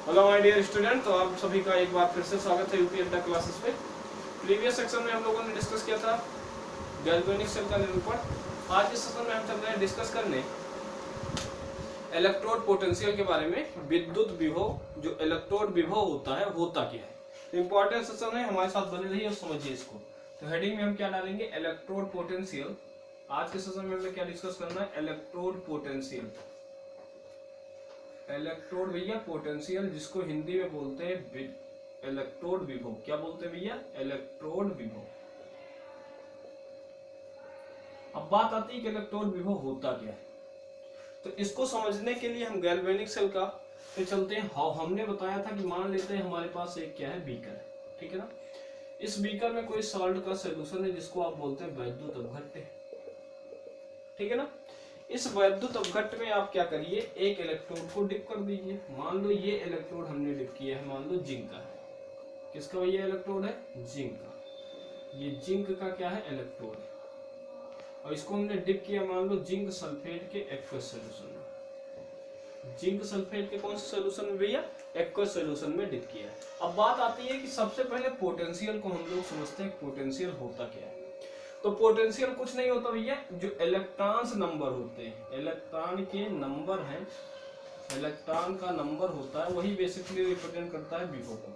Hello my dear student, तो आप सभी का एक बार फिर से स्वागत है यूपी अड्डा क्लासेस पे। प्रीवियस सेक्शन में हम लोगों ने डिस्कस किया था गैल्वेनिक सेल का निरूपण। आज इस सेशन में हम चल रहे हैं डिस्कस करने इलेक्ट्रोड पोटेंशियल के बारे में। विद्युत विभव, जो इलेक्ट्रोड विभव होता है होता क्या है। इंपॉर्टेंट सेशन है, हमारे साथ बने रहिए और समझिए इसको। तो हेडिंग में हम क्या डालेंगे, इलेक्ट्रोड पोटेंशियल। आज के सेशन में हमें क्या डिस्कस करना है, इलेक्ट्रोड पोटेंशियल। इलेक्ट्रोड भैया पोटेंशियल, जिसको हिंदी में बोलते हैं इलेक्ट्रोड विभव। क्या बोलते हैं भैया, इलेक्ट्रोड विभव। अब बात आती है कि इलेक्ट्रोड विभव होता क्या है। तो इसको समझने के लिए हम गैल्वेनिक सेल का पे चलते हैं। हमने बताया था कि मान लेते हैं हमारे पास एक क्या है, बीकर है, ठीक है ना। इस बीकर में कोई सॉल्ट का सोल्यूशन है जिसको आप बोलते हैं वैद्युत अपघट्य, ठीक है ना। इस वैद्युत अपघट्य में आप क्या करिए, एक इलेक्ट्रोड को डिप कर दीजिए। मान लो ये इलेक्ट्रोड हमने डिप किया है, मान लो जिंक का है। किसका भैया इलेक्ट्रोड है, जिंक का। ये जिंक का क्या है, इलेक्ट्रोड है। और इसको हमने डिप किया मान लो जिंक सल्फेट के एक्वस सोल्यूशन में। जिंक सल्फेट के कौन से सोल्यूशन में भैया, एक्वस सोल्यूशन में डिप किया है। अब बात आती है कि सबसे पहले पोटेंशियल को हम लोग समझते हैं, पोटेंशियल होता क्या है। तो पोटेंशियल कुछ नहीं होता भैया, जो इलेक्ट्रॉन्स नंबर होते हैं, इलेक्ट्रॉन के नंबर हैं, इलेक्ट्रॉन का नंबर होता है, वही बेसिकली रिप्रेजेंट करता है विभव को।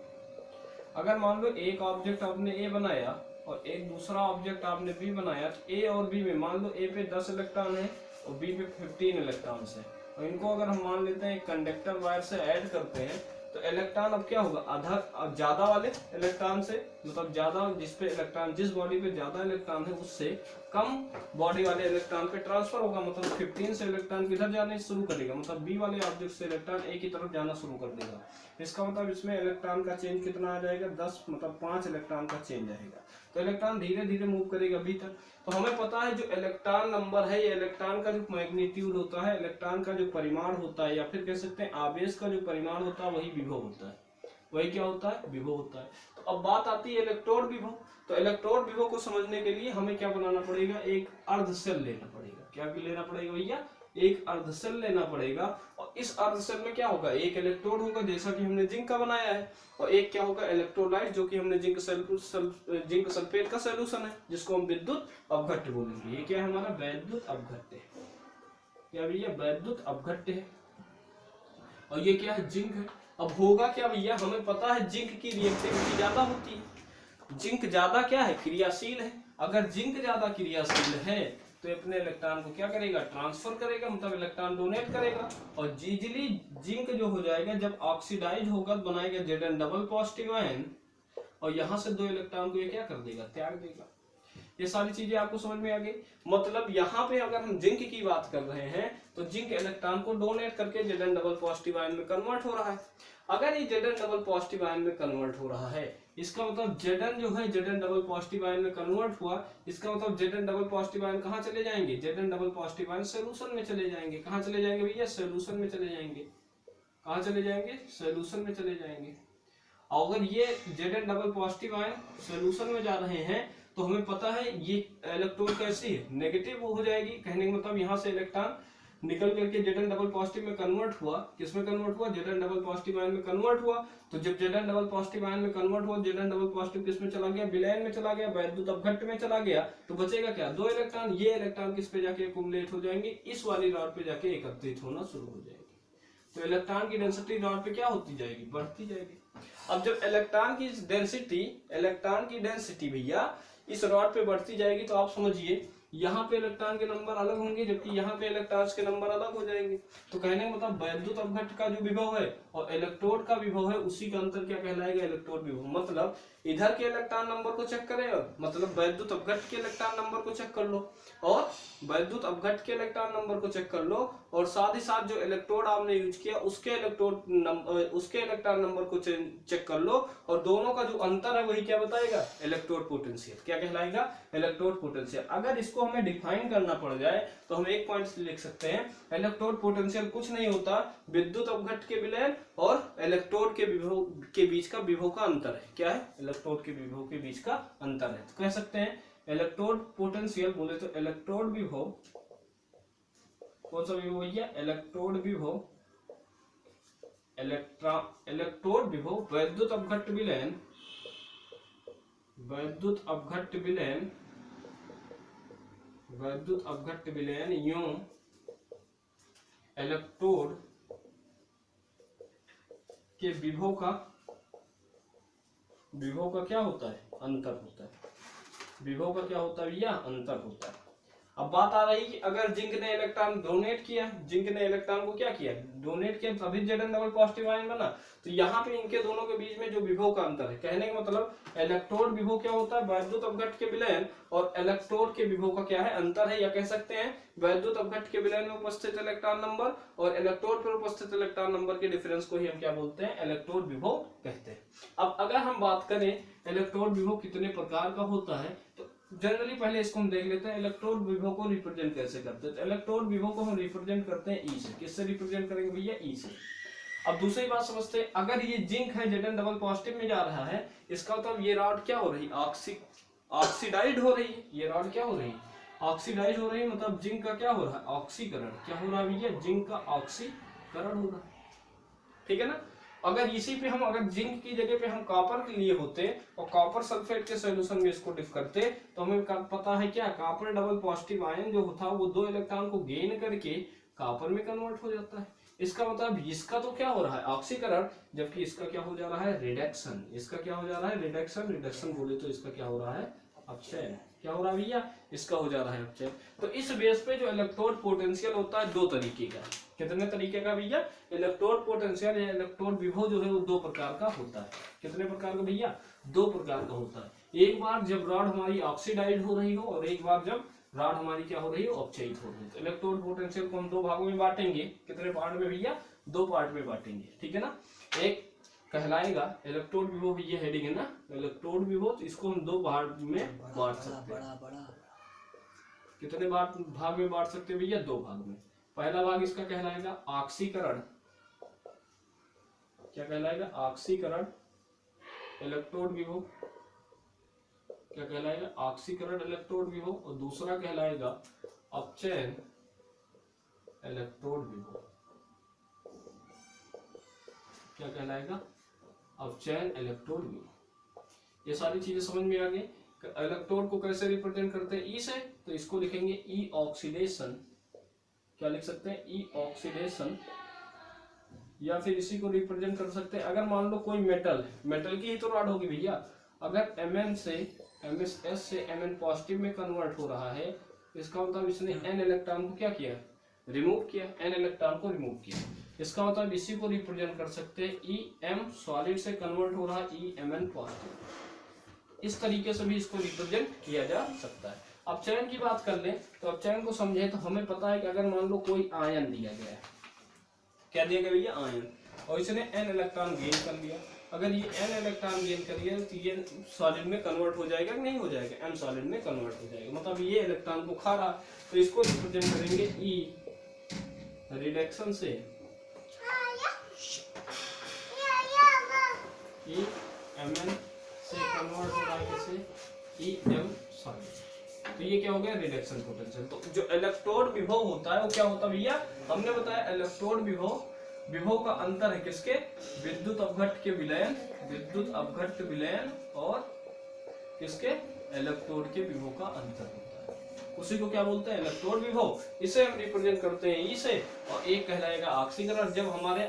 अगर मान लो एक ऑब्जेक्ट आपने ए बनाया और एक दूसरा ऑब्जेक्ट आपने बी बनाया, तो ए और बी में मान लो ए पे 10 इलेक्ट्रॉन है और बी पे 15 इलेक्ट्रॉन्स है, और इनको अगर हम मान लेते हैं कंडक्टर वायर से ऐड करते हैं, तो इलेक्ट्रॉन अब क्या होगा, आधा ज्यादा वाले इलेक्ट्रॉन से, मतलब ज्यादा जिसपे इलेक्ट्रॉन, जिस बॉडी पे ज्यादा इलेक्ट्रॉन है उससे कम बॉडी वाले इलेक्ट्रॉन पे ट्रांसफर होगा। मतलब 15 से इलेक्ट्रॉन किधर जाने शुरू करेगा, मतलब बी वाले ऑब्जेक्ट से इलेक्ट्रॉन ए की तरफ जाना शुरू कर देगा। इसका मतलब इसमें इलेक्ट्रॉन का चेंज कितना आ जाएगा, 10, मतलब 5 इलेक्ट्रॉन का चेंज आएगा। तो इलेक्ट्रॉन धीरे धीरे मूव करेगा भीतर। तो हमें पता है जो इलेक्ट्रॉन नंबर है, ये इलेक्ट्रॉन का जो मैग्नीट्यूड होता है, इलेक्ट्रॉन का जो परिमाण होता है, या फिर कह सकते हैं आवेश का जो परिमाण होता है, वही विभव होता है। वही क्या होता है, विभव होता है। तो अब बात आती है इलेक्ट्रोड विभव। तो इलेक्ट्रोड विभव को समझने के लिए हमें क्या बनाना पड़ेगा, एक अर्धसेल लेना पड़ेगा। क्या लेना पड़ेगा भैया, एक अर्धसेल लेना पड़ेगा। और इस अर्धसेल में क्या होगा, एक इलेक्ट्रोड होगा जैसा कि हमने जिंक का बनाया है, और एक क्या होगा, इलेक्ट्रोलाइट, जो कि हमने जिंक सल्फेट का सोल्यूशन है, जिसको हम विद्युत अपघट्य बोलेंगे। ये क्या है हमारा, वैद्युत अपघट्य। क्या भैया, वैद्युत अपघट्य है। और ये क्या है, जिंक है। अब होगा क्या भैया, हमें पता है जिंक की रिएक्टिविटी ज्यादा होती है। जिंक ज्यादा क्या है, क्रियाशील है। अगर जिंक ज्यादा क्रियाशील है तो अपने इलेक्ट्रॉन को क्या करेगा, ट्रांसफर करेगा, मतलब इलेक्ट्रॉन डोनेट करेगा। और इजीली जिंक जो हो जाएगा, जब ऑक्सीडाइज होगा तो बनाएगा Zn डबल पॉजिटिव आयन, और यहां से 2 इलेक्ट्रॉन को ये क्या कर देगा, त्याग देगा। ये सारी चीजें आपको समझ में आ गई। मतलब यहाँ पे अगर हम जिंक की बात कर रहे हैं तो जिंक इलेक्ट्रॉन को डोनेट करके Zn डबल पॉजिटिव आयन में कन्वर्ट हो रहा है। अगर ये Zn डबल पॉजिटिव आयन में कन्वर्ट हो रहा है, इसका मतलब Zn जो है Zn डबल पॉजिटिव आयन में कन्वर्ट हुआ, इसका मतलब Zn डबल पॉजिटिव आयन कहाँ चले जाएंगे, Zn double positive ion solution में चले जाएंगे। कहाँ चले जाएंगे भैया, सोल्यूशन में चले जाएंगे। कहाँ चले जाएंगे, सोल्यूशन में चले जाएंगे। अगर ये Zn double positive ion solution में जा रहे हैं तो हमें पता है ये इलेक्ट्रॉन कैसी है, नेगेटिव हो जाएगी। कहने का मतलब यहाँ से इलेक्ट्रॉन निकल करके Zn डबल पॉजिटिव में कन्वर्ट हुआ, किसमें कन्वर्ट हुआ, Zn डबल पॉजिटिव आयन में कन्वर्ट हुआ। तो जब Zn डबल पॉजिटिव आयन में कन्वर्ट हुआ, Zn डबल पॉजिटिव किसमें चला गया, विलयन में चला गया, वैद्युत अपघट्य में चला गया। तो बचेगा क्या, 2 इलेक्ट्रॉन। ये इलेक्ट्रॉन किस पे जाके एक्युमुलेट हो जाएंगे, इस वाली रॉड पे जाके एकत्रित होना शुरू हो जाएगी। तो इलेक्ट्रॉन की डेंसिटी रॉड पे क्या होती जाएगी, बढ़ती जाएगी। अब जब इलेक्ट्रॉन की डेंसिटी भैया इस रॉड पे बढ़ती जाएगी, तो आप समझिए यहाँ पे इलेक्ट्रॉन के नंबर अलग होंगे, जबकि यहाँ पे इलेक्ट्रॉन्स के नंबर अलग हो जाएंगे। तो कहने का मतलब वैद्युत अपघट्य का जो विभव है और इलेक्ट्रोड का विभव है, उसी का अंतर क्या कहलाएगा, इलेक्ट्रोड विभव। मतलब इधर के इलेक्ट्रॉन नंबर को चेक करेगा, मतलब वैद्युत अपघट्य के इलेक्ट्रॉन नंबर को चेक कर लो, और वैद्युत अपघट्य के इलेक्ट्रॉन नंबर को चेक कर लो, और साथ ही साथ जो इलेक्ट्रोड आपने यूज किया उसके इलेक्ट्रॉन नंबर को चेक कर लो, और दोनों का जो अंतर है वही क्या बताएगा, इलेक्ट्रोड पोटेंशियल। क्या कहलाएगा, इलेक्ट्रोड पोटेंशियल। अगर इसको हमें डिफाइन करना पड़ जाए तो हम एक पॉइंट लिख सकते हैं, इलेक्ट्रोड पोटेंशियल कुछ नहीं होता, विद्युत अपघट्य के विलयन और इलेक्ट्रोड के विभव के बीच का विभव का अंतर है। क्या है, इलेक्ट्रोड के विभव के बीच का अंतर है। तो कह सकते हैं इलेक्ट्रोड पोटेंशियल बोले तो इलेक्ट्रोड विभव, कौन सा विभव भैया, इलेक्ट्रोड विभव इलेक्ट्रोड विभव वैद्युत अपघट्ट विलयन, वैद्युत अपघट्ट विलयन, वैद्युत अपघट्ट विलयन यूं इलेक्ट्रोड के विभव का क्या होता है, अंतर होता है। विभव का क्या होता है भैया, अंतर होता है। अब बात आ रही कि अगर जिंक ने इलेक्ट्रॉन डोनेट किया, जिंक ने इलेक्ट्रॉन को क्या किया, डोनेट किया, तभी Zn डबल पॉजिटिव आयन बना। तो यहाँ पे इनके दोनों के बीच में जो विभव का अंतर है, कहने का मतलब इलेक्ट्रोड विभव क्या होता है, वैद्युत अपघट्ट के विलयन, और इलेक्ट्रोड के विभव का क्या है, अंतर है। या कह सकते हैं वैद्युत अपघट्ट के विलयन में उपस्थित इलेक्ट्रॉन नंबर और इलेक्ट्रोड पर उपस्थित इलेक्ट्रॉन नंबर के डिफरेंस को ही हम क्या बोलते हैं, इलेक्ट्रोड विभव कहते हैं। अब अगर हम बात करें इलेक्ट्रोड विभव कितने प्रकार का होता है, तो जनरली पहले इसको हम देख लेते हैं इलेक्ट्रोड विभव को रिप्रेजेंट कैसे करते हैं। तो इलेक्ट्रोड विभव को हम रिप्रेजेंट करते हैं ई से। किससे रिप्रेजेंट करेंगे भैया, ई से। अब दूसरी बात समझते हैं, अगर ये जिंक है Zn डबल पॉजिटिव में जा रहा है, इसका मतलब ये रॉड क्या हो रही, ऑक्सीडाइड हो रही है। ये रॉड क्या हो रही है, ऑक्सीडाइज हो रही है, मतलब जिंक का क्या हो रहा है, ऑक्सीकरण। क्या हो रहा है भैया, जिंक का ऑक्सीकरण हो रहा है, ठीक है ना। अगर इसी पे हम अगर जिंक की जगह पे हम कॉपर के लिए होते और कॉपर सल्फेट के सॉल्यूशन में इसको डिप करते, तो हमें पता है क्या, कॉपर डबल पॉजिटिव आयन जो होता है वो 2 इलेक्ट्रॉन को गेन करके कॉपर में कन्वर्ट हो जाता है। इसका मतलब इसका तो क्या हो रहा है, ऑक्सीकरण, जबकि इसका क्या हो जा रहा है, रिडक्शन। इसका क्या हो जा रहा है, रिडक्शन। रिडक्शन बोले तो इसका क्या हो रहा है, अपचयन। क्या हो रहा है भैया, इसका हो जा रहा है अपचयन। तो इस बेस पे जो इलेक्ट्रोड पोटेंशियल होता है 2 तरीके का। कितने तरीके का भैया, इलेक्ट्रोड पोटेंशियल या इलेक्ट्रोड विभव जो है वो 2 प्रकार का होता है। कितने प्रकार का भैया, 2 प्रकार का होता है। एक बार जब रॉड हमारी ऑक्सीडाइज हो रही हो और एक बार जब रॉड हमारी क्या हो रही हो, अपचयित हो रही है। तो इलेक्ट्रोड पोटेंशियल को हम 2 भागों में बांटेंगे। कितने पार्ट में भैया, 2 पार्ट में बांटेंगे, ठीक है ना। एक कहलाएगा इलेक्ट्रोड विभव, ये हेडिंग है ना, इलेक्ट्रोड विभव। तो इसको हम 2 भाग में बांट सकते हैं। कितने भाग में बांट सकते हैं भैया, 2 भाग में। पहला भाग इसका कहलाएगा ऑक्सीकरण। क्या कहलाएगा, ऑक्सीकरण इलेक्ट्रोड विभव। क्या कहलाएगा, ऑक्सीकरण इलेक्ट्रोड विभव। और दूसरा कहलाएगा अपचयन इलेक्ट्रोड विभव। क्या कहलाएगा, अपचयन इलेक्ट्रोड विभव। ये सारी चीजें समझ में आ गई। इलेक्ट्रोड को कैसे रिप्रेजेंट करते हैं, ई से, तो इसको लिखेंगे ई ऑक्सीडेशन। क्या लिख सकते हैं, ई ऑक्सीडेशन। या फिर इसी को रिप्रेजेंट कर सकते हैं, अगर मान लो कोई मेटल की ही तो रॉड होगी भैया, अगर Mn से MsS से Mn पॉजिटिव में कन्वर्ट हो रहा है, इसका मतलब इसने n इलेक्ट्रॉन को क्या किया, रिमूव किया, n इलेक्ट्रॉन को रिमूव किया। इसका मतलब इसी को रिप्रेजेंट कर सकते हैं Em सॉलिड से कन्वर्ट हो रहा है Mn पॉजिटिव। इस तरीके से भी इसको रिप्रेजेंट किया जा सकता है। अपचयन की बात कर लें तो अपचयन को समझे तो हमें पता है कि अगर मान लो कोई आयन दिया गया है, क्या दिया गया भैया, आयन, और इसने n इलेक्ट्रॉन गेन कर लिया। अगर ये n इलेक्ट्रॉन गेन कर लिया तो ये सॉलिड में कन्वर्ट हो जाएगा कि नहीं हो जाएगा, m सॉलिड में कन्वर्ट हो जाएगा। मतलब ये इलेक्ट्रॉन को खा रहा, तो इसको रिप्रेजेंट करेंगे E रिडक्शन से, E Mn से कन्वर्ट हो रहा है कैसे, Em सॉलिड। तो ये क्या हो गया, रिडक्शन पोटेंशियल। तो जो इलेक्ट्रोड विभव होता है वो क्या होता है भैया, हमने बताया इलेक्ट्रोड विभव का अंतर है किसके, विद्युत अपघट्ट के विलयन, विद्युत अपघट्ट विलयन और किसके, इलेक्ट्रोड के विभव का अंतर होता है। उसी को क्या बोलते हैं, इलेक्ट्रोड विभव। इसे हम रिप्रेजेंट करते हैं ई से। और एक कहलाएगा ऑक्सीकरण, जब हमारे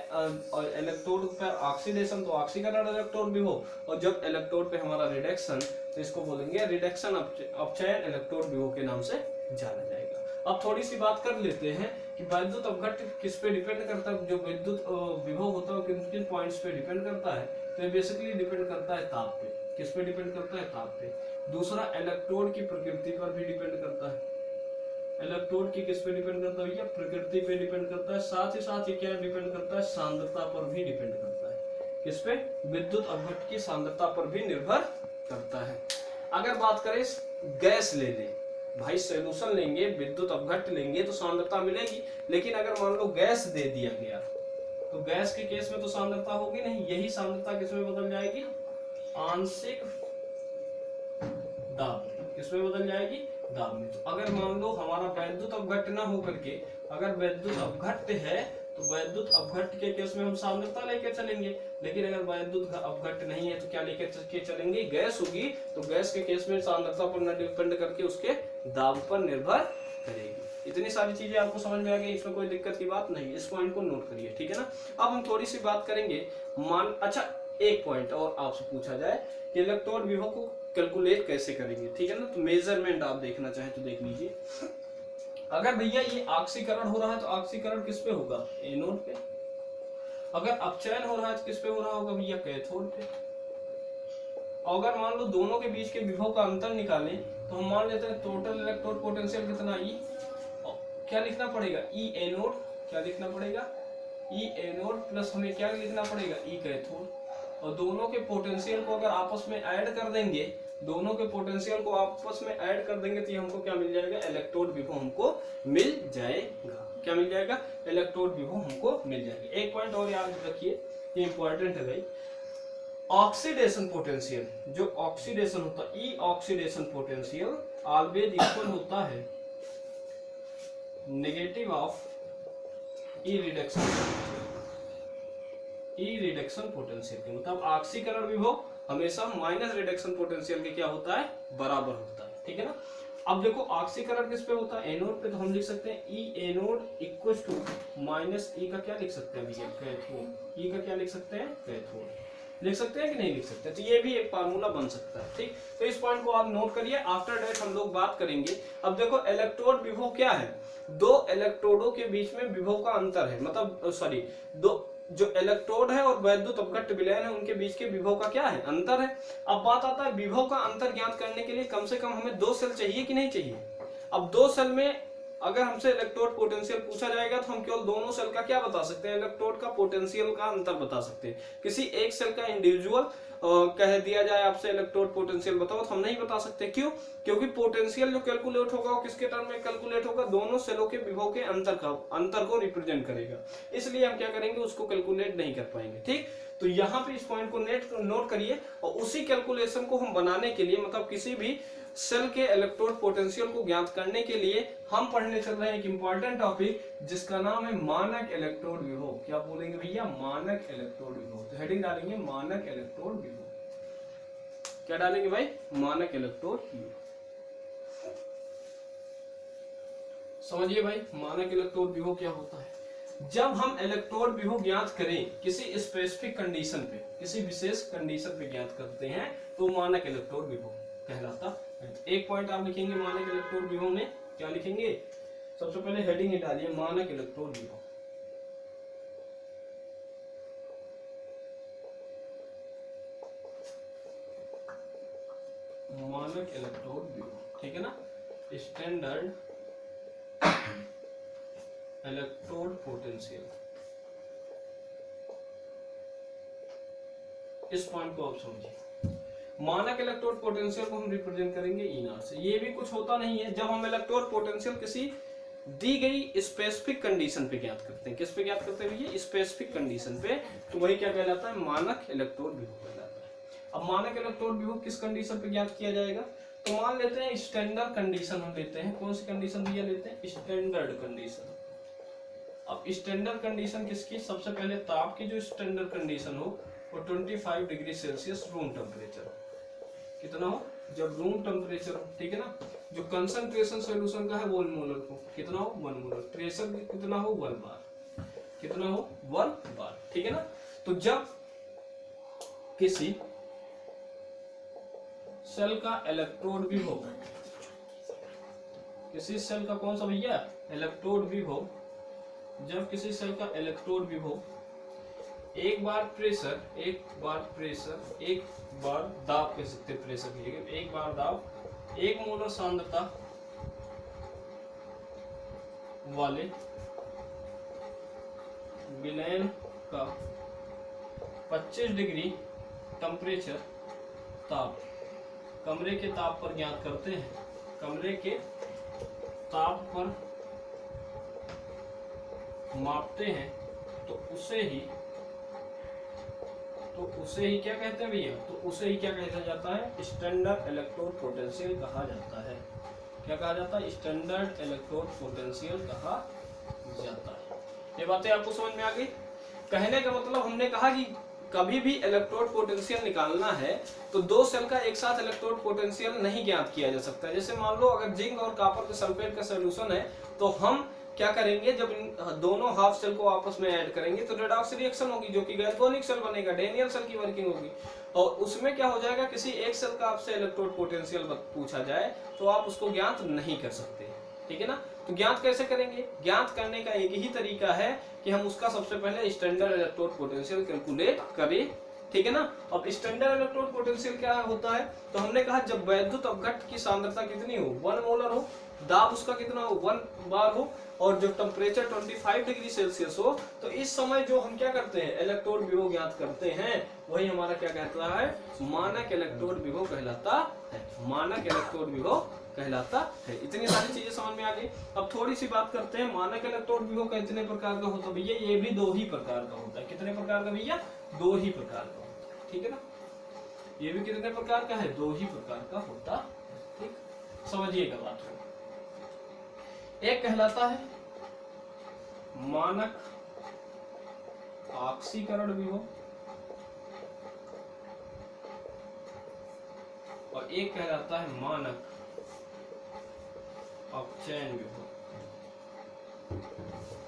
इलेक्ट्रोड पर ऑक्सीडेशन तो ऑक्सीकरण इलेक्ट्रोड विभव, और जब इलेक्ट्रोड पे हमारा रिडक्शन तो इसको बोलेंगे रिडक्शन अपचयन इलेक्ट्रोड विभव के नाम से जाना जाएगा। अब थोड़ी सी बात कर लेते हैं कि वैद्युत अपघट्ट किस पे डिपेंड करता है, जो विद्युत विभव होता है किन किन पॉइंट्स पे डिपेंड करता है। तो ये बेसिकली डिपेंड करता है ताप पे। किस पे डिपेंड करता है, ताप पे। दूसरा इलेक्ट्रोड की प्रकृति पर भी डिपेंड करता है। इलेक्ट्रोड की किस पे डिपेंड करता है भैया, प्रकृति पे डिपेंड करता है। साथ ही साथ ये क्या डिपेंड करता है, सांद्रता पर भी डिपेंड करता है। किस पे, विद्युत अपघट्ट की सांद्रता पर भी निर्भर करता है। अगर बात करें गैस ले ले भाई, सॉल्यूशन लेंगे, विद्युत अपघट्ट लेंगे तो सांद्रता मिलेगी। लेकिन अगर मान लो गैस दे दिया गया तो गैस के केस में तो सांद्रता होगी नहीं, यही सांद्रता किसमें बदल जाएगी, आंशिक दाब में। किसमें बदल जाएगी, दाब में। तो अगर मान लो हमारा वैद्युत अपघट्ट ना होकर के अगर वैद्युत अपघट्ट है तो वैद्युत अपघट्ट के केस में हम सांद्रता लेकर चलेंगे, लेकिन अगर वैद्युत अपघट्ट नहीं है तो क्या लेकर के चलेंगे, गैस होगी तो गैस के केस में सांद्रता पर न डिपेंड करके उसके दाब पर निर्भर करेगी। इतनी सारी चीजें आपको समझ में आ गई, इसमें कोई दिक्कत की बात नहीं, इस पॉइंट को नोट करिए, ठीक है ना। अब हम थोड़ी सी बात करेंगे अच्छा एक पॉइंट और आपसे पूछा जाए कि इलेक्ट्रोड विभव को कैलकुलेट कैसे करेंगे, ठीक है ना। तो मेजरमेंट आप देखना चाहें तो देख लीजिए। अगर भैया ये ऑक्सीकरण हो रहा है तो ऑक्सीकरण किस पे होगा, एनोड पे। अगर अपचयन हो रहा है तो किस पे हो रहा होगा भैया, कैथोड पे। अगर मान लो दोनों के बीच के विभव का अंतर निकालें तो हम मान लेते हैं टोटल इलेक्ट्रोड पोटेंशियल कितना, ई क्या लिखना पड़ेगा, ई एनोड, क्या लिखना पड़ेगा, ई एनोड प्लस हमें क्या लिखना पड़ेगा, ई कैथोड। और दोनों के पोटेंशियल को अगर आपस में ऐड कर देंगे, दोनों के पोटेंशियल को आपस में ऐड कर देंगे तो हमको क्या मिल जाएगा, इलेक्ट्रोड विभव हमको मिल जाएगा। क्या मिल जाएगा, इलेक्ट्रोड विभव हमको मिल जाएगा। एक पॉइंट और याद रखिए, ये इंपॉर्टेंट है भाई, ऑक्सीडेशन पोटेंशियल, जो ऑक्सीडेशन होता है, ई ऑक्सीडेशन पोटेंशियल ऑलवेज इक्वल होता है negative of E reduction potential के, मतलब ऑक्सीकरण विभव हमेशा माइनस रिडक्शन पोटेंशियल के क्या होता है, बराबर होता है, ठीक है ना। अब देखो ऑक्सीकरण किस पे होता है, एनोड पे, तो हम लिख सकते हैं ई एनोड इक्वल टू माइनस ई का क्या लिख सकते हैं भैया, कैथोड। ई का क्या लिख सकते हैं, कैथोड लिख सकते हैं कि नहीं लिख सकते, तो ये भी एक फार्मूला बन सकता है, ठीक। तो इस पॉइंट को आप नोट करिए, आफ्टर दैट हम लोग बात करेंगे। अब देखो इलेक्ट्रोड विभव क्या है, दो इलेक्ट्रोडों के बीच में विभव का अंतर है, मतलब सॉरी, दो जो इलेक्ट्रोड है और वैद्युत अपघट्ट विलयन है उनके बीच के विभव का क्या है, अंतर है। अब बात आता है विभव का अंतर ज्ञात करने के लिए कम से कम हमें 2 सेल चाहिए कि नहीं चाहिए। अब 2 सेल में अगर हमसे इलेक्ट्रोड पोटेंशियल पूछा जाएगा तो हम केवल दोनों सेल का क्या बता सकते हैं, इलेक्ट्रोड का पोटेंशियल का अंतर बता सकते हैं। किसी एक सेल का इंडिविजुअल कह दिया जाए आपसे इलेक्ट्रोड पोटेंशियल बताओ तो हम नहीं बता सकते, क्यों, क्योंकि पोटेंशियल जो कैलकुलेट होगा वो किसके टर्म में कैलकुलेट होगा, दोनों सेलों के विभव के अंतर को रिप्रेजेंट करेगा, इसलिए हम क्या करेंगे, उसको कैलकुलेट नहीं कर पाएंगे, ठीक। तो यहाँ पे इस पॉइंट को नोट करिए, और उसी कैलकुलेशन को हम बनाने के लिए, मतलब किसी भी सेल के इलेक्ट्रोड पोटेंशियल को ज्ञात करने के लिए हम पढ़ने चल रहे हैं एक इंपॉर्टेंट टॉपिक जिसका नाम है मानक इलेक्ट्रोड विभव। क्या बोलेंगे भैया, मानक इलेक्ट्रोड विभव। तो हेडिंग डालेंगे मानक इलेक्ट्रोड विभव। क्या डालेंगे भाई, मानक इलेक्ट्रोड विभव। समझिए भाई, मानक इलेक्ट्रोड विभव क्या होता है। जब हम इलेक्ट्रोड विभव ज्ञात करें किसी स्पेसिफिक कंडीशन पे, किसी विशेष कंडीशन पे ज्ञात करते हैं तो मानक इलेक्ट्रोड विभव कहलाता है। एक पॉइंट आप लिखेंगे मानक इलेक्ट्रोड विभव में, क्या लिखेंगे, सबसे पहले हेडिंग ही डालिए मानक इलेक्ट्रोड विभव। मानक इलेक्ट्रोड विभव, ठीक है ना, स्टैंडर्ड इलेक्ट्रोड पोटेंशियल। इस पॉइंट को आप समझिए, मानक इलेक्ट्रोड पोटेंशियल को हम रिप्रेजेंट करेंगे ई नॉट से। ये भी कुछ होता नहीं है, जब हम इलेक्ट्रोड पोटेंशियल किसी दी गई स्पेसिफिक कंडीशन पे ज्ञात करते हैं, किस पे ज्ञात करते हैं ये, स्पेसिफिक कंडीशन पे, तो वही क्या कहलाता है, मानक इलेक्ट्रोड विभव कहलाता है। अब मानक इलेक्ट्रोड विभव किस कंडीशन पे ज्ञात किया जाएगा, तो मान लेते हैं स्टैंडर्ड कंडीशन हम लेते हैं। कौन सी कंडीशन भैया लेते हैं, स्टैंडर्ड कंडीशन। अब स्टैंडर्ड कंडीशन किसकी, सबसे पहले ताप की जो स्टैंडर्ड कंडीशन हो वो 25 डिग्री सेल्सियस रूम टेम्परेचर, कितना हो, जब रूम टेम्परेचर, ठीक है ना। जो कंसंट्रेशन सॉल्यूशन का है 1 मोलर को कितना हो, 1 मोलर, प्रेशर कितना हो 1 बार, कितना हो 1 बार, ठीक है ना। तो जब किसी सेल का इलेक्ट्रोड विभव, किसी सेल का कौन सा भैया, इलेक्ट्रोड विभव, जब किसी सेल का इलेक्ट्रोड विभव एक बार प्रेशर, एक बार दाब कह सकते हैं, प्रेशर की जगह एक बार दाब, 1 मोलर सांद्रता वाले विलयन का 25 डिग्री टेम्परेचर ताप, कमरे के ताप पर ज्ञात करते हैं, कमरे के ताप पर मापते हैं, तो उसे ही क्या कहते हैं भैया, तो उसे ही क्या कहा जाता है, स्टैंडर्ड इलेक्ट्रोड पोटेंशियल कहा जाता है। क्या कहा जाता है, स्टैंडर्ड इलेक्ट्रोड पोटेंशियल कहा जाता है। ये बातें आपको समझ में आ गई? कहने का मतलब हमने कहा कि कभी भी इलेक्ट्रोड पोटेंशियल निकालना है तो दो सेल का एक साथ इलेक्ट्रोड पोटेंशियल नहीं ज्ञात किया जा सकता। जैसे मान लो अगर जिंक और कॉपर के सल्फेट का सॉल्यूशन है तो हम क्या करेंगे, जब इन दोनों हाफ सेल को आपस में ऐड करेंगे तो रेडॉक्स रिएक्शन होगी जो कि गैल्वेनिक सेल बनेगा, डैनियल सेल की वर्किंग होगी। और उसमें क्या हो जाएगा, किसी एक सेल का आपसे इलेक्ट्रोड पोटेंशियल पूछा जाए तो आप उसको ज्ञात नहीं कर सकते, ठीक है ना। तो ज्ञात कैसे करेंगे? ज्ञात करने का एक ही तरीका है कि हम उसका सबसे पहले स्टैंडर्ड इलेक्ट्रोड पोटेंशियल कैलकुलेट करें, ठीक है ना। अब स्टैंडर्ड इलेक्ट्रोड पोटेंशियल क्या होता है, तो हमने कहा जब वैद्युत अपघट्ट की सांद्रता कितनी हो, 1 मोलर हो, दाब उसका कितना हो, 1 बार हो, और जो टेम्परेचर 25 डिग्री सेल्सियस हो, तो इस समय जो हम क्या करते हैं, इलेक्ट्रोड विभव ज्ञात करते हैं, वही हमारा क्या कहता है, मानक इलेक्ट्रोड विभव कहलाता है। मानक इलेक्ट्रोड विभव कहलाता है। इतनी सारी चीजें समझ में आ गई। अब थोड़ी सी बात करते हैं मानक इलेक्ट्रोड विभव का कितने प्रकार का होता है भैया। ये भी 2 ही प्रकार का होता है। कितने प्रकार का भैया? 2 ही प्रकार का होता है, ठीक है ना। ये भी कितने प्रकार का है? 2 ही प्रकार का होता है, ठीक। समझिएगा बात को। एक कहलाता है मानक ऑक्सीकरण विभव और एक कहलाता है मानक अपचयन विभव।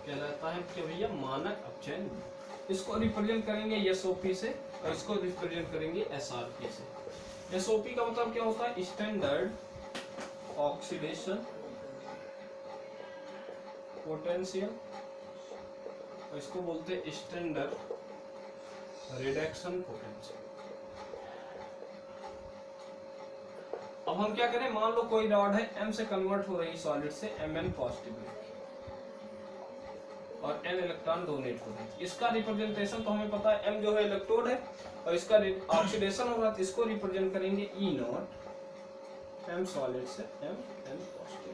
कहलाता है क्या भैया? मानक अपचयन विभव। इसको रिप्रेजेंट करेंगे एसओपी से और इसको रिप्रेजेंट करेंगे एसआरपी से। एसओपी का मतलब क्या होता है? स्टैंडर्ड ऑक्सीडेशन पोटेंशियल, और इसको बोलते हैं स्टैंडर्ड रिडक्शन पोटेंशियल। अब हम क्या करें, मान लो कोई रॉड है, M से कन्वर्ट हो रही सॉलिड से Mn पॉजिटिव और N इलेक्ट्रॉन डोनेट हो रहे हैं। इसका रिप्रेजेंटेशन तो हमें पता है, M जो है इलेक्ट्रोड है और इसका ऑक्सीडेशन हो रहा है, इसको रिप्रेजेंट करेंगे E0, M सॉलिड से Mn पॉजिटिव।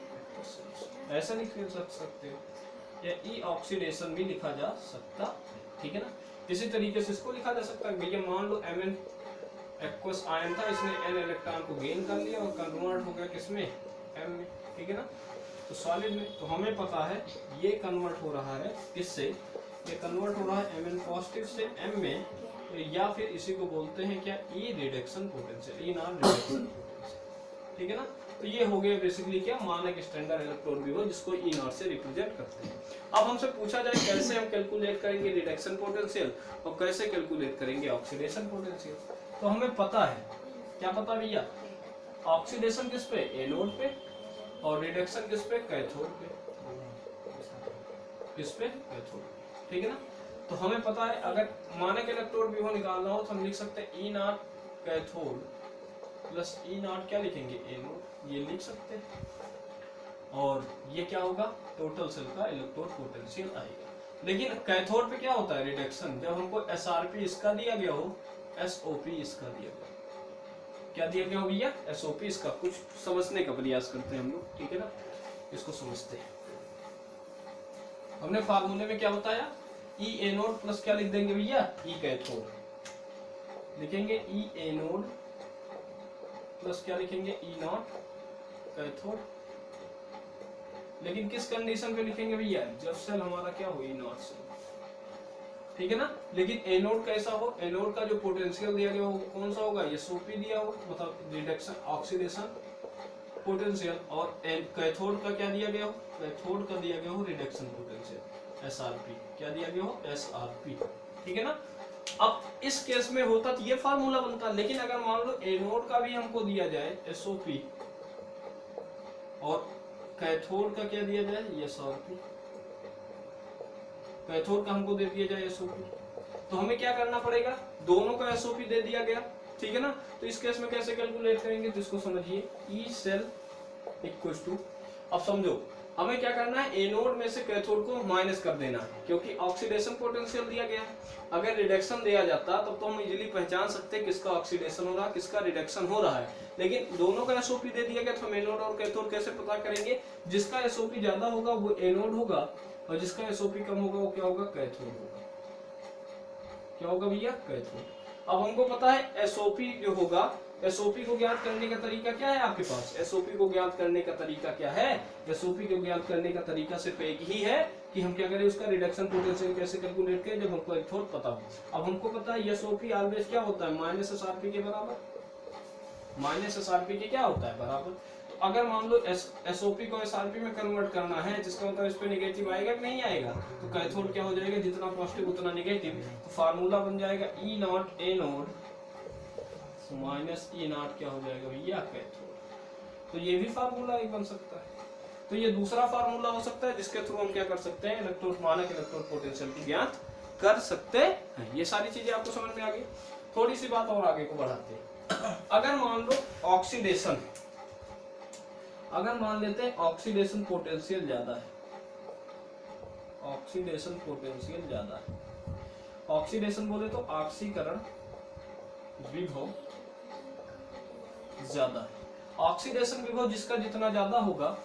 ऐसा लिख सकते हो, या E ऑक्सीडेशन भी लिखा जा सकता है, ठीक है ना। इसी तरीके से इसको लिखा जा सकता है भैया, मान लो Mn एक्वस आयन था, इसने N इलेक्ट्रॉन को गेन कर लिया और कन्वर्ट हो गया किसमें? M में, ठीक है ना। तो सॉलिड में तो हमें पता है ये कन्वर्ट हो रहा है किससे? ये कन्वर्ट हो रहा है Mn पॉजिटिव से M में, या फिर इसी को बोलते हैं क्या? E reduction potential, E non reduction potential, ठीक है ना। तो ये हो गया बेसिकली क्या? मानक स्टैंडर्ड इलेक्ट्रोड विभव, जिसको E0 से रिप्रेजेंट करते हैं। अब हमसे पूछा जाए कैसे हम कैलकुलेट करेंगे रिडक्शन पोटेंशियल और कैसे कैलकुलेट करेंगे ऑक्सीडेशन पोटेंशियल। तो हमें पता है, क्या पता भैया? ऑक्सीडेशन किस पे? एनोड पे, और रिडक्शन किस पे? कैथोड पे। किस पे? कैथोड, ठीक है ना। तो हमें पता है अगर मानक इलेक्ट्रोड विभव निकालना हो तो हम लिख सकते हैं E0 कैथोड प्लस E0 क्या लिखेंगे? एनोड, ये लिख सकते हैं। और ये क्या होगा? टोटल सेल का इलेक्ट्रोड पोटेंशियल आएगा। लेकिन कैथोड पे क्या होता है? रिडक्शन। जब हमको एसआरपी इसका दिया गया हो, एसओपी इसका दिया गया, क्या दिया गया हो भैया? एसओपी इसका। कुछ समझने का प्रयास करते हैं हम लोग, ठीक है ना। इसको समझते हैं। हमने फार्मूले में क्या बताया? ई एनोड प्लस क्या लिख देंगे भैया? ई कैथोड लिखेंगे। ई एनोड प्लस क्या लिखेंगे? E naught cathode. लेकिन किस कंडीशन पे लिखेंगे भैया? जब सेल हमारा क्या हो? ई नॉट सेल, ठीक है ना। लेकिन एनोड कैसा हो? एनोड का जो पोटेंशियल दिया गया हो कौन सा होगा? एसओपी दिया हो, मतलब रिडक्शन ऑक्सीडेशन पोटेंशियल। और कैथोड का क्या दिया गया हो? कैथोड का दिया गया हो रिडक्शन पोटेंशियल, एसआरपी। क्या दिया गया हो? एसआरपी, ठीक है ना। अब इस केस में होता तो ये फार्मूला बनता, लेकिन अगर मान लो एनोड का भी हमको दिया जाए एसओपी और कैथोड का क्या दिया जाए? एसआरपी। कैथोड का हमको दे दिया जाए एसओपी, तो हमें क्या करना पड़ेगा? दोनों का एसओपी दे दिया गया, ठीक है ना। तो इस केस में कैसे कैलकुलेट करेंगे? तो इसको समझिए, ई सेल इक्वल्स टू, अब समझो हमें क्या करना है? एनोड में से कैथोड को माइनस कर देना है, क्योंकि ऑक्सीडेशन पोटेंशियल दिया गया है। अगर रिडक्शन दिया जाता तब तो हम इजीली पहचान सकते हैं किसका ऑक्सीडेशन हो रहा है, किसका रिडक्शन हो रहा है। लेकिन दोनों का एसओपी दे दिया गया, तो हम एनोड और कैथोड कैसे पता करेंगे? जिसका एसओपी ज्यादा होगा वो एनोड होगा, और जिसका एसओपी कम होगा वो क्या होगा? कैथोड होगा। क्या होगा भैया? कैथोड। अब हमको पता है एसओपी जो होगा, एसओपी को ज्ञात करने का तरीका क्या है आपके पास? एसओपी को ज्ञात करने का तरीका क्या है? एसओपी को ज्ञात करने का तरीका सिर्फ एक ही है कि हम क्या करें, उसका रिडक्शन पोटेंशियल कैसे कैलकुलेट करें, जब हमको एक थोड़ा पता हो। अब हमको पता है एसओपी ऑलवेज क्या होता है, माइनस एसआरपी के बराबर, माइनस एसआरपी के क्या होता है बराबर। तो अगर मान लो एसओपी को एसआरपी में कन्वर्ट करना है, जिसका मतलब इस पे नेगेटिव आएगा कि नहीं आएगा, तो कैथोड क्या हो जाएगा, जितना पॉजिटिव उतना नेगेटिव, तो फार्मूला बन जाएगा E naught anode minus E naught क्या हो जाएगा भैया कैथोड। तो ये भी फार्मूला एक बन सकता है। तो ये दूसरा फार्मूला हो सकता है जिसके थ्रू हम क्या कर सकते हैं, इलेक्ट्रोड मानक इलेक्ट्रोड पोटेंशियल की ज्ञात कर सकते हैं। ये सारी चीजें आपको समझ में आ गई। थोड़ी सी बात और आगे को बढ़ाते हैं। अगर मान लो ऑक्सीडेशन, अगर मान लेते हैं ऑक्सीडेशन पोटेंशियल ज्यादा है, ऑक्सीडेशन पोटेंशियल ज्यादा है, ऑक्सीडेशन बोले तो ऑक्सीकरण विभव ज्यादा है। ऑक्सीडेशन विभव जिसका जितना ज्यादा होगा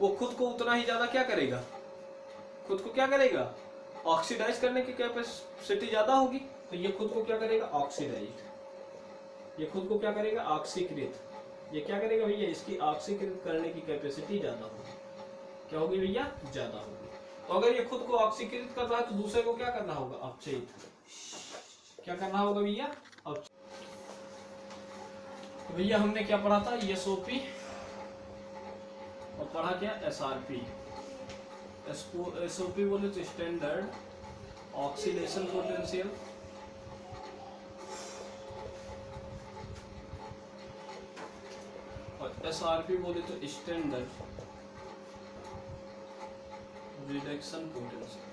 वो खुद को उतना ही ज्यादा क्या करेगा, खुद को क्या करेगा, ऑक्सीडाइज करने की कैपेसिटी ज्यादा होगी, तो ये खुद को क्या करेगा, ऑक्सीडाइज, ये खुद को क्या करेगा, ऑक्सीकृत, ये क्या करेगा भैया, इसकी ऑक्सीकृत करने की कैपेसिटी ज्यादा होगी, क्या होगी भैया, ज्यादा होगी। तो अगर ये खुद को ऑक्सीकृत कर रहा है तो दूसरे को क्या करना होगा, अपचयित, क्या करना होगा भैया, अपचयित। भैया हमने क्या पढ़ा था, एसओपी और पढ़ा क्या, एसआरपी। एसओपी बोले तो स्टैंडर्ड ऑक्सीडेशन पोटेंशियल, और एसआरपी बोले तो स्टैंडर्ड रिडक्शन पोटेंशियल।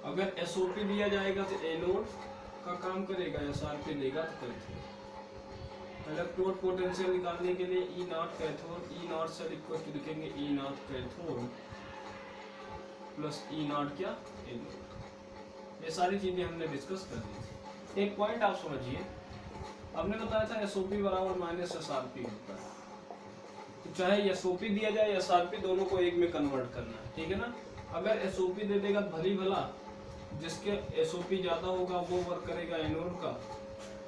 अगर एसओपी दिया जाएगा तो एनोड का काम करेगा, एसआरपी देगा तो कैथोड। इलेक्ट्रोड पोटेंशियल निकालने के लिए E naught cathode, E naught से इक्वल टू लिखेंगे E naught cathode plus E naught क्या, एनोड। ये सारी चीजें हमने डिस्कस कर दी थी। एक पॉइंट आप समझिए, हमने बताया था एसओपी बराबर माइनस एसआरपी होता है, तो चाहे एसओपी दिया जाए एसआरपी, दोनों को एक में कन्वर्ट करना है, ठीक है ना। अगर एसओपी दे देगा भली भला, जिसके एसओपी ज्यादा होगा वो वर्क करेगा एनोड का,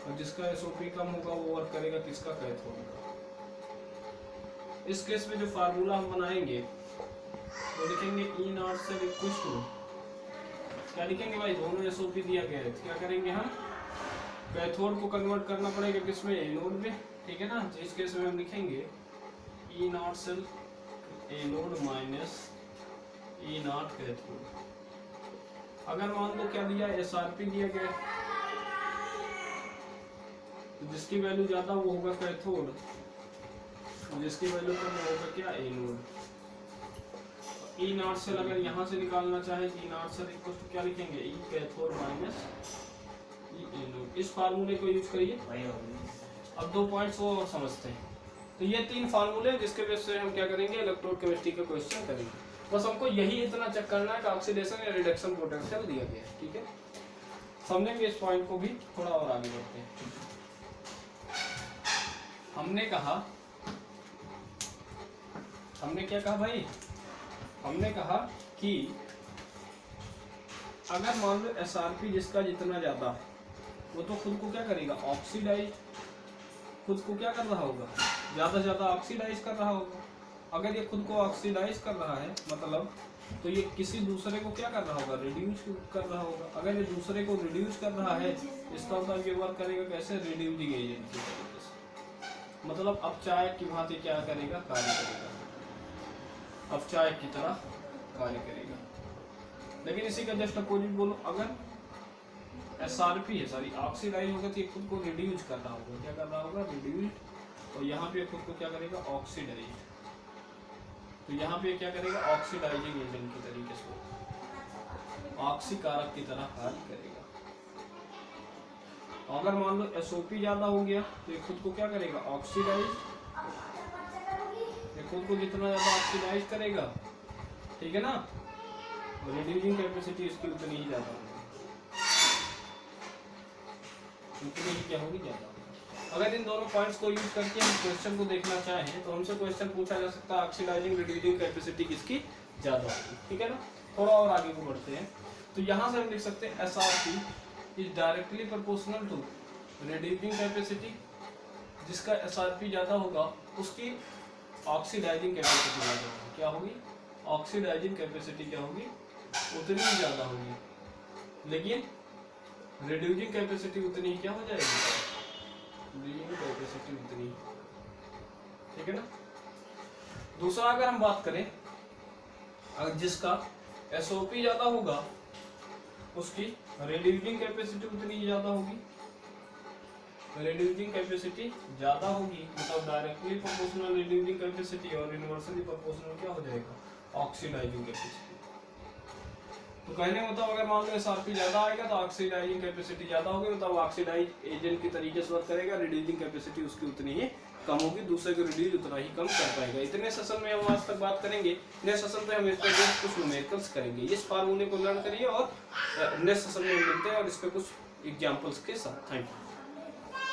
और जिसका एसओपी कम होगा वो वर्क करेगा किसका, कैथोड का। इस केस में जो फार्मूला हम बनाएंगे वो लिखेंगे ई नॉट से इक्वल टू, क्या लिखेंगे भाई, दोनों एसओपी दिया गया है, क्या करेंगे हम, कैथोड को कन्वर्ट करना पड़ेगा किसमें, एनोड में, ठीक है ना। तो इस केस में हम लिखेंगे E naught cell anode minus E naught cathode. अगर मान लो क्या दिया, एसआरपी दिया गया, तो जिसकी वैल्यू ज्यादा वो होगा कैथोड, जिसकी वैल्यू कम होगा क्या, एनोड। ई नॉट सेल अगर यहाँ से निकालना चाहे, ई नॉट सेल इक्वल टू क्या लिखेंगे, ई कैथोड माइनस ई एनोड। इस फार्मूले को यूज करिए। अब 2 पॉइंट्स वो और समझते हैं। तो ये 3 फार्मूले जिसके बेस से हम क्या करेंगे, इलेक्ट्रोड केमिस्ट्री का क्वेश्चन करेंगे। बस हमको यही इतना चेक करना है कि ऑक्सीडेशन या रिडक्शन पोटेंशियल दिया गया है, ठीक है। समझेंगे इस पॉइंट को भी, थोड़ा और आगे बढ़ते हैं। हमने कहा, हमने क्या कहा भाई, हमने कहा कि अगर मान लो एसआरपी जिसका जितना ज्यादा है वो तो खुद को क्या करेगा, ऑक्सीडाइज, खुद को क्या कर रहा होगा, ज्यादा से ज्यादा ऑक्सीडाइज कर रहा होगा। अगर ये खुद को ऑक्सीडाइज कर रहा है मतलब, तो ये किसी दूसरे को क्या कर रहा होगा, रिड्यूस कर रहा होगा। अगर ये दूसरे को रिड्यूस कर रहा है, इसका मतलब ये वर्क करेगा कैसे, रिड्यूसिंग एजेंट की तरीके से। मतलब अपचायक की भांति क्या करेगा, कार्य करेगा, अपचायक की तरह कार्य करेगा। लेकिन इसी का जस्ट अपोजिट बोलो, अगर एसआरपी है सॉरी ऑक्सीडाइज होगा तो ये खुद को रिड्यूस कर रहा होगा, क्या कर रहा होगा, रिड्यूस, और यहाँ पे खुद को क्या करेगा, ऑक्सीडाइज। तो यहाँ पे क्या करेगा, ऑक्सीडाइजिंग एजेंट की तरीके से, ऑक्सीकारक की तरह कार्य करेगा। अगर मान लो एसओपी ज्यादा हो गया तो ये खुद को क्या करेगा, ऑक्सीडाइज, ये खुद को जितना ज्यादा ऑक्सीडाइज करेगा, ठीक है ना, रिड्यूसिंग कैपेसिटी इसकी उतनी ही ज्यादा होगी, उतनी ही क्या होगी, ज्यादा। अगर इन दोनों पॉइंट्स को यूज करके हम क्वेश्चन को देखना चाहें तो हमसे क्वेश्चन पूछा जा सकता है ऑक्सीडाइजिंग रिड्यूसिंग कैपेसिटी किसकी ज्यादा होगी, ठीक है ना। थोड़ा और आगे को बढ़ते हैं। तो यहाँ से हम लिख सकते हैं SRP is directly proportional to reducing capacity, जिसका SRP ज़्यादा होगा उसकी ऑक्सीडाइजिंग कैपेसिटी ज़्यादा होगी। क्या होगी? ऑक्सीडाइजिंग कैपेसिटी क्या होगी? उतनी ही ज़्यादा होगी, लेकिन रिड्यूसिंग कैपेसिटी उतनी ही क्या हो जाएगी? रिड्यूसिंग कैपेसिटी उतनी, ठीक है ना। दूसरा अगर हम बात करें, अगर जिसका SOP ज़्यादा होगा उसकी रिड्यूसिंग कैपेसिटी उतनी ही ज़्यादा होगी। रिड्यूसिंग कैपेसिटी ज़्यादा होगी मतलब डायरेक्टली प्रोपोर्शनल रिड्यूसिंग कैपेसिटी और इनवर्सली प्रोपोर्शनल क्या हो जाएगा? Oxidising capacity. तो कहने का मतलब अगर मान लो SRP ज़्यादा आएगा तो ऑक्सीडाइजिंग कैपेसिटी ज़्यादा होगी, मतलब ऑक्सीडाइज एजेंट की तरीके से वर्क करेगा, रिड्यूसिंग कैपेसिटी उसकी उतनी ही कम होगी, दूसरे को रिड्यूस उतना ही कम कर पाएगा। इतने सेशन में हम आज तक बात करेंगे। नेक्स्ट सेशन पे हम इस पर कुछ न्यूमेरिकल्स करेंगे। इस फार्मूले को लर्न करिए और नेक्स्ट सेशन में मिलते हैं और इस पे कुछ एग्जांपल्स के साथ। Thank you.